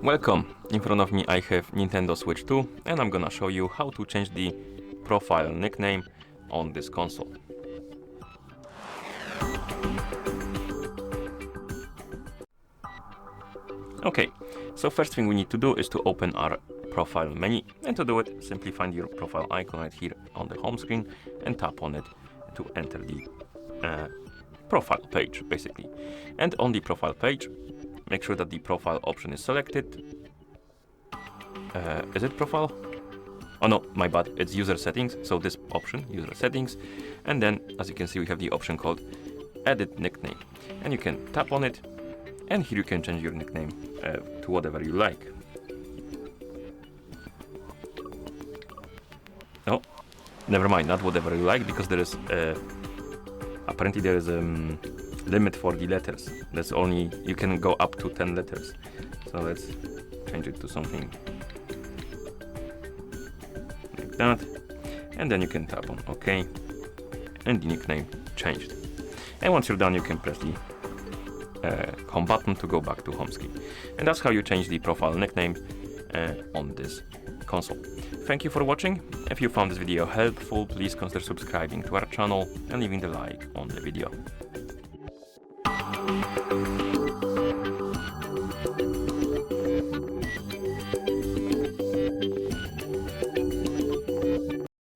Welcome! In front of me I have Nintendo Switch 2 and I'm gonna show you how to change the profile nickname on this console. Okay, so first thing we need to do is to open our profile menu, and to do it simply find your profile icon right here on the home screen and tap on it to enter the profile page basically. And on the profile page, make sure that the profile option is selected. Is it profile? Oh no, my bad, it's user settings. So this option, user settings, and then as you can see we have the option called edit nickname, and you can tap on it, and here you can change your nickname to whatever you like. Oh, never mind, not whatever you like, because there is apparently there is a limit for the letters. That's only, you can go up to 10 letters. So let's change it to something like that, and then you can tap on OK, and the nickname changed. And once you're done, you can press the home button to go back to home screen. And that's how you change the profile nickname on this console. Thank you for watching. If you found this video helpful, please consider subscribing to our channel and leaving the like on the video.